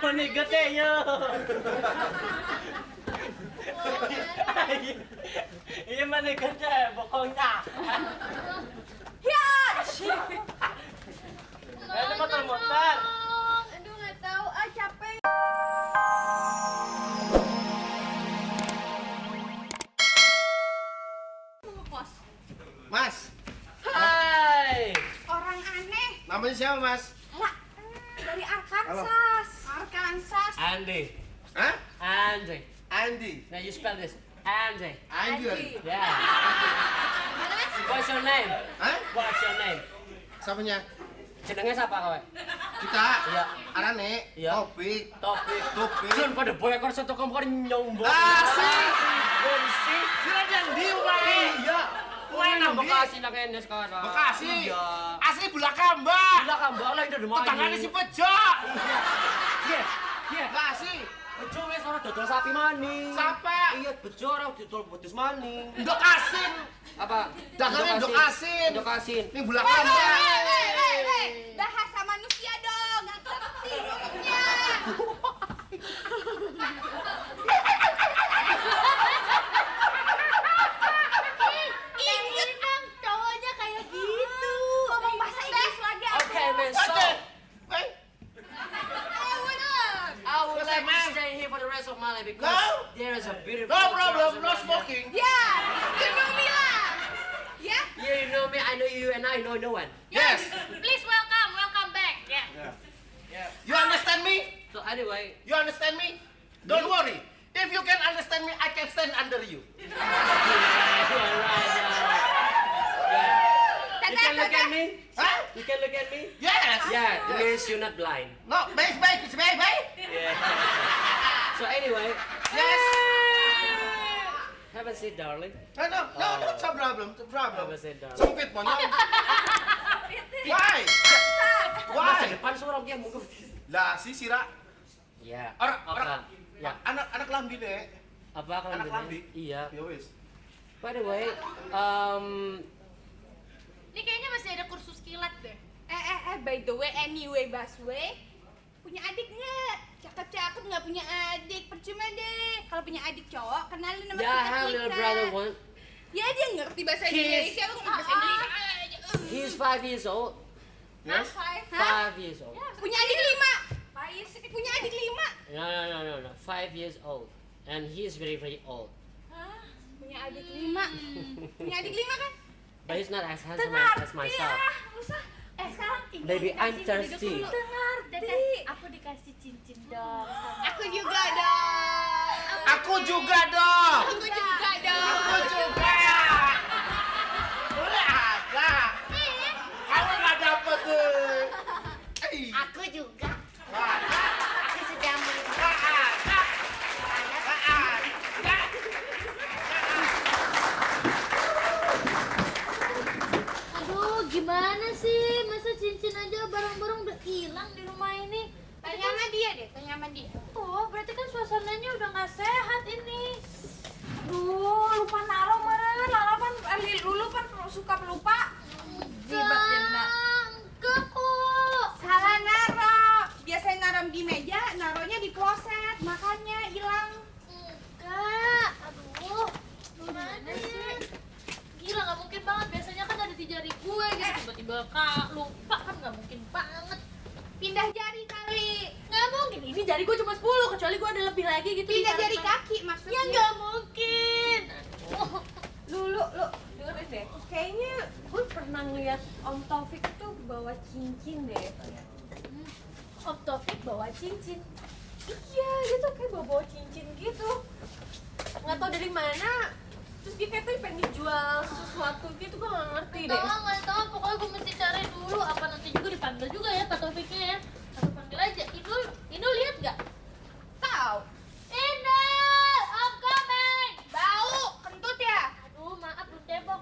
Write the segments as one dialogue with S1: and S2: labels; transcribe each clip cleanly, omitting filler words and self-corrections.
S1: mana gede ya. Iya mana gede pokoknya.
S2: Ya.
S1: Ada motor-motor.
S2: Aduh nggak tahu, capek.
S3: Mas,
S1: Hai.
S2: Orang aneh.
S3: namanya siapa Mas?
S2: Lah, dari Arkansas. Arkansas.
S1: Andy.
S3: Hah?
S1: Andy.
S3: Andy.
S1: Now you spell this. Andy.
S3: Andy.
S1: Yeah. What's your name?
S3: Hah?
S1: What's your name?
S3: Siapanya?
S1: Jenenge siapa kowe?
S3: Kita.
S1: Iya.
S3: Arane.
S1: Iya.
S3: Topik.
S1: Topik.
S3: Topik.
S1: Jun pada boy ekor soto kompor nyombong.
S3: Asik.
S1: Bersih.
S3: Sila yang di Umae. Iya.
S1: Umae nang Bekasi nak kene sekarang.
S3: Bekasi.
S1: Iya.
S3: Asli Bulakamba.
S1: Gila kan bola itu rumah.
S3: Tetangganya si Bejo.
S1: Iya. Iya.
S3: Bekasi.
S1: Bejo wis ora dodol sapi maning.
S3: Siapa?
S1: Iya, bejo ora dodol wedhus maning.
S3: Ndok asin.
S1: Apa?
S3: Dagangnya ndok asin.
S1: Ndok asin.
S3: Ini Bulakamba.
S2: Bahasa manusia dong, nggak ngerti ngomongnya. Ini dong cowoknya kayak gitu. Ngomong bahasa Inggris lagi.
S1: Okay, man. So,
S3: Eh,
S1: I would like to stay here for the rest of my life because
S3: No.
S1: there is a beautiful
S3: no problem,
S1: girls in
S3: no
S1: my
S3: smoking.
S2: Ya, you know me lah. Ya.
S1: life. Yeah, you know me, I know you, and I know no one.
S3: Yes.
S2: Please welcome back. Yeah.
S3: You understand me?
S1: So anyway,
S3: You understand me? Don't worry. If you can understand me, I can stand under you.
S1: yeah, right. You can look at me.
S3: Huh?
S1: You can look at me.
S3: Yes.
S1: Yeah, it means you're not blind.
S3: No, baik, baik, baik, baik.
S1: Yeah. So anyway,
S3: Yes.
S1: have a seat, darling.
S3: No, no, no, no problem, no problem.
S1: Have a seat, darling.
S3: Sempit monyong. Why?
S1: Masa
S3: Why?
S1: depan seorang dia mungkin.
S3: Lah, si Sira.
S1: Ya.
S3: Orang,
S1: Ya.
S3: anak lambi deh.
S1: Apa kalau
S3: Anak
S1: begini?
S3: lambi.
S1: Iya.
S3: Ya wis.
S1: By the way,
S2: Ini kayaknya masih ada kursus kilat deh. By the way, anyway, Baswe, punya adik nggak? Cakep-cakep nggak punya adik, percuma deh. Kalau punya adik cowok, kenalin nama
S1: yeah, I
S2: kita.
S1: have a little brother one.
S2: Ya dia ngerti bahasa Indonesia, lu ngerti bahasa Indonesia aja.
S1: He's 5 years old.
S3: Yes.
S2: Hah?
S1: 5 years old.
S2: Punya adik 5. Punya adik 5.
S1: No. 5 years old. And he is very, very old.
S2: Hah? Punya adik 5. Punya adik 5 kan?
S1: But he's not as handsome
S2: Tengar
S1: as myself.
S2: Usah. Sekarang
S1: Baby, I'm thirsty.
S2: Aku dikasih cincin dong. Aku juga dong.
S3: Aku juga dong.
S2: Aku juga dong.
S3: Aku juga. Nah, kamu nggak dapet tuh.
S2: Aku juga.
S3: Nah,
S2: Aku sudah
S4: Aduh, gimana sih? Masa cincin aja barang-barang udah hilang di rumah ini?
S2: Tanya sama dia deh, tanya sama dia.
S4: Oh, berarti kan suasananya udah nggak sehat ini. Duh, lupa naruh mana? Lala kan dulu kan suka pelupa. Jibat ya, Nak.
S2: Enggak kok. Salah naro. Biasanya naruh di meja, naruhnya di kloset, makanya hilang.
S4: Enggak. Aduh, gimana ya? Gila, nggak mungkin banget. Biasanya kan ada di jari gue gitu. Tiba-tiba lupa kan nggak mungkin banget.
S2: Pindah jari kali.
S4: Nggak mungkin. Ini jari gue cuma 10, kecuali gue ada lebih lagi gitu.
S2: Pindah
S4: di
S2: jari
S4: mana.
S2: kaki maksudnya.
S4: Ya nggak mungkin.
S5: Lu dengerin deh, kayaknya gue pernah ngeliat Om Taufik tuh bawa cincin deh.
S4: Om Taufik bawa cincin.
S5: Iya, dia tuh kayak bawa cincin gitu. Nggak tahu dari mana. Terus dia kayak pengen dijual sesuatu gitu, gue nggak ngerti deh.
S4: Nggak tahu, pokoknya gue mesti cari dulu. Apa nanti juga dipanggil juga ya Pak Taufiknya ya? Atau panggil aja. Inul lihat nggak?
S2: Tahu.
S4: Inul, I'm coming.
S2: Bau, kentut ya?
S4: Aduh, maaf belum cebok.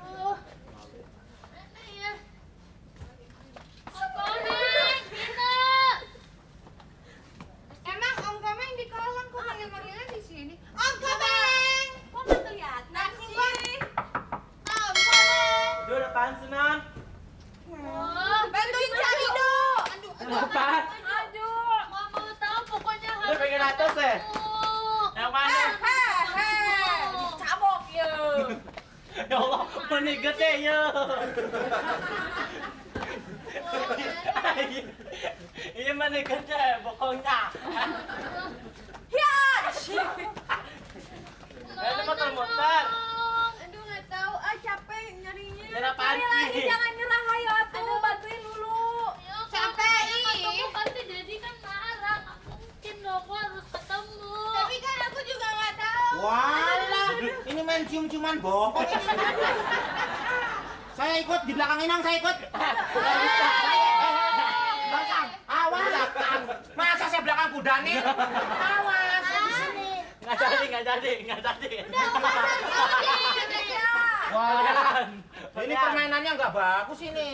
S4: Aduh, mana ya? I'm coming, Inul.
S2: Emang Om Komeng di kolam kok manggil-manggilnya di sini? Om Komeng!
S5: Kok nggak kelihatan sih?
S2: Om Komeng!
S1: Udah apaan sih, Non?
S4: Oh,
S2: Bantuin cari dong! Aduh,
S1: Apa?
S6: Mani gede yo. Iya mani gede pokoknya.
S5: Ya.
S6: Ada motor-motor.
S5: Aduh nggak tahu, capek nyarinya.
S6: Nyari apaan
S5: Cari lagi,
S6: sih?
S5: jangan nyerah, ayo tuh bantuin dulu.
S2: Capek,
S4: Ketemu pasti Dedi kan marah. Nggak mungkin dong, aku harus ketemu.
S2: Tapi kan aku juga nggak tahu.
S7: Walah, ini main cium-ciuman bohong ini. Saya ikut di belakang Inang, saya ikut. Belakang, awas belakang. Masa saya belakang kuda nih? Awas, saya di sini.
S6: Nggak jadi.
S7: Wah, ini permainannya nggak bagus ini.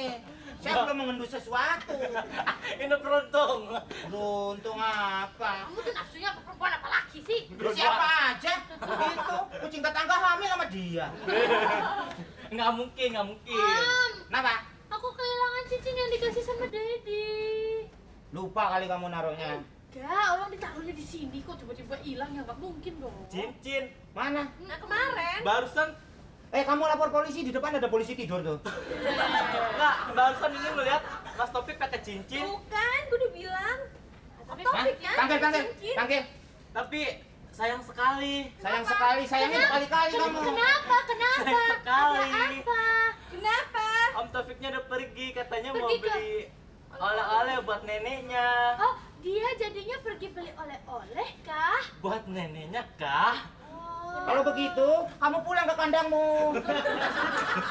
S7: Saya belum mengendus sesuatu.
S6: Ini beruntung.
S7: Beruntung apa?
S4: Kamu tuh nafsunya ke perempuan apa laki sih?
S7: Siapa aja begitu. Kucing tetangga hamil sama dia.
S6: Nggak mungkin.
S7: Kenapa?
S4: Aku kehilangan cincin yang dikasih sama Dedi.
S7: Lupa kali kamu naruhnya.
S4: Enggak, orang ditaruhnya di sini kok tiba-tiba hilang ya nggak mungkin dong.
S6: Cincin.
S7: Mana?
S5: Nah kemarin.
S6: Barusan
S7: Kamu lapor polisi, di depan ada polisi tidur tuh.
S6: nggak, barusan ini ngeliat Mas Topik pakai cincin.
S5: Bukan, gue udah bilang.
S4: Tapi
S7: Hah?
S5: Topiknya
S7: Panggil.
S6: Tapi sayang sekali.
S7: Sayang sekali, sayangnya berkali-kali kamu.
S4: Kenapa?
S6: Sayang sekali.
S4: Apa?
S5: Kenapa?
S6: Om Taufiknya udah pergi, katanya mau
S4: Pergi ke-
S6: beli oleh-oleh buat neneknya.
S4: Oh, dia jadinya pergi beli oleh-oleh kah?
S6: Buat neneknya kah?
S7: Kalau begitu, kamu pulang ke kandangmu.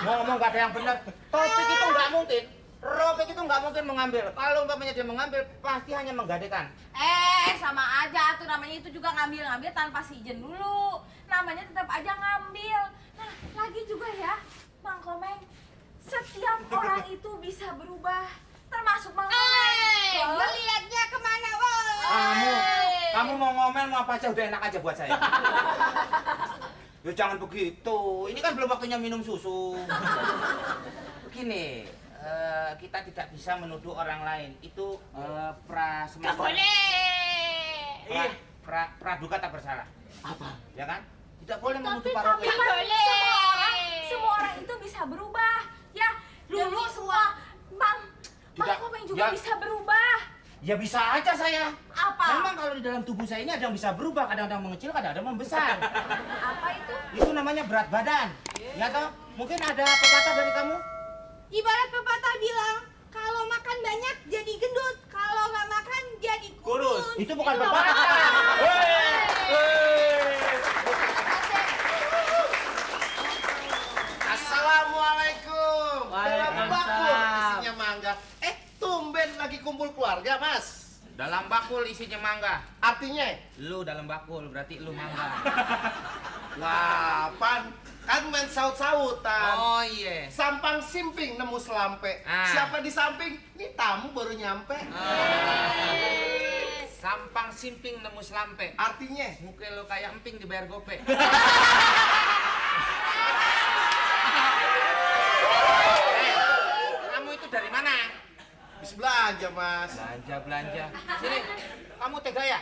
S7: Ngomong gak ada yang benar. Topik itu nggak mungkin. Robek itu nggak mungkin mengambil. Kalau umpamanya dia mengambil, pasti hanya menggadekan.
S5: Sama aja tuh namanya itu juga ngambil tanpa si izin dulu. Namanya tetap aja ngambil. Nah, lagi juga ya, Mang Komeng. Setiap orang itu bisa berubah, termasuk Mang Komeng.
S2: Lu liatnya kemana, woi?
S7: Kamu mau ngomel mau apa aja udah enak aja buat saya. Ya jangan begitu. Ini kan belum waktunya minum susu. Begini, kita tidak bisa menuduh orang lain. Itu
S2: Gak boleh.
S7: praduga tak bersalah.
S6: Apa?
S7: Ya kan? Tidak boleh menuduh
S4: Tapi-
S7: paroki.
S2: Gak boleh.
S5: Semua orang itu bisa berubah. Ya, dulu semua Mang
S7: Tidak,
S5: Komeng
S7: ya.
S5: juga bisa berubah.
S7: Ya bisa aja saya.
S5: Apa?
S7: Memang kalau di dalam tubuh saya ini ada yang bisa berubah, kadang-kadang mengecil, kadang-kadang membesar.
S5: Apa itu?
S7: Itu namanya berat badan. Ya toh? Mungkin ada pepatah dari kamu?
S2: Ibarat pepatah bilang, kalau makan banyak jadi gendut, kalau nggak makan jadi kurus.
S7: Itu bukan pepatah.
S3: Assalamualaikum. Dalam bakul
S6: Waalaikumsalam.
S3: isinya mangga. Tumben lagi kumpul keluarga, Mas.
S7: Dalam bakul isinya mangga.
S3: Artinya,
S7: Lu dalam bakul, berarti lu mangga.
S3: wah, kan main saut-sautan.
S7: Oh iya.
S3: Sampang simping nemu selampe.
S7: Ah.
S3: Siapa di samping? Ini tamu baru nyampe.
S7: Sampang simping nemu selampe.
S3: Artinya,
S7: Muka lu kayak emping dibayar gope. Kamu itu dari mana?
S3: habis belanja, Mas.
S7: Belanja. Sini, kamu tega ya?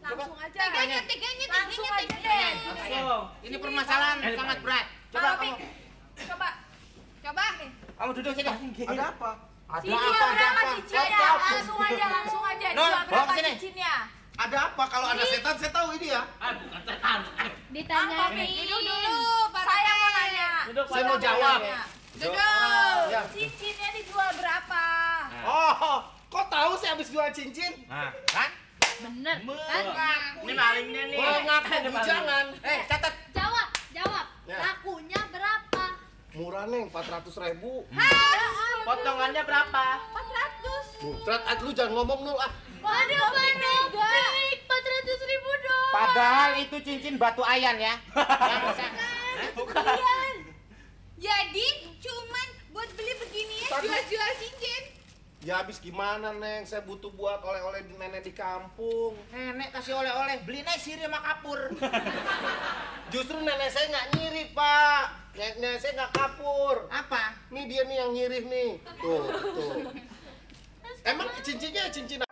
S5: Langsung aja.
S2: Teganya.
S5: Langsung aja deh.
S6: Langsung.
S7: Ini permasalahan sangat berat. Coba
S5: Mang
S7: kamu.
S5: Opik, coba.
S2: Coba.
S7: Kamu duduk sini.
S3: Ada apa?
S7: Ada
S5: Sini
S7: apa?
S5: berapa cincinnya?
S7: Apa?
S5: Langsung aja.
S7: Nun,
S5: Jual
S7: bawa
S5: berapa
S7: ke sini.
S5: cincinnya?
S3: Ada apa? Kalau ada setan, saya tahu ini ya.
S6: Bukan setan.
S2: Ditanyain. Duduk dulu, Pak
S5: Saya mau
S2: Tete.
S5: nanya.
S6: Duduk,
S3: Saya mau jawab.
S2: Duduk.
S3: Ya.
S5: Cincinnya dijual berapa?
S3: Oh, kok tahu saya habis jual cincin?
S7: Nah, kan?
S4: Bener.
S6: Ini malingnya nih.
S3: Mengaku bujangan.
S7: Catat.
S4: Jawab.
S3: Ya.
S4: Lakunya berapa?
S3: Murah, Neng, 400.000.
S6: Potongannya berapa?
S5: 400.
S3: Mutrat, lu jangan ngomong dulu ah.
S4: Waduh, Bang. Baik, 400.000 dong.
S7: Padahal itu cincin batu ayan ya. Yang bisa.
S2: Jadi cuman buat beli beginian
S3: Tadi-
S2: jual-jual cincin.
S3: Ya habis gimana, Neng? Saya butuh buat oleh-oleh di nenek di kampung.
S7: Nenek kasih oleh-oleh, beli naik sirih sama kapur.
S3: Justru nenek saya nggak nyirih, Pak. Nenek saya nggak kapur.
S7: Apa?
S3: Nih dia nih yang nyirih nih. Tuh. Emang cincinnya cincin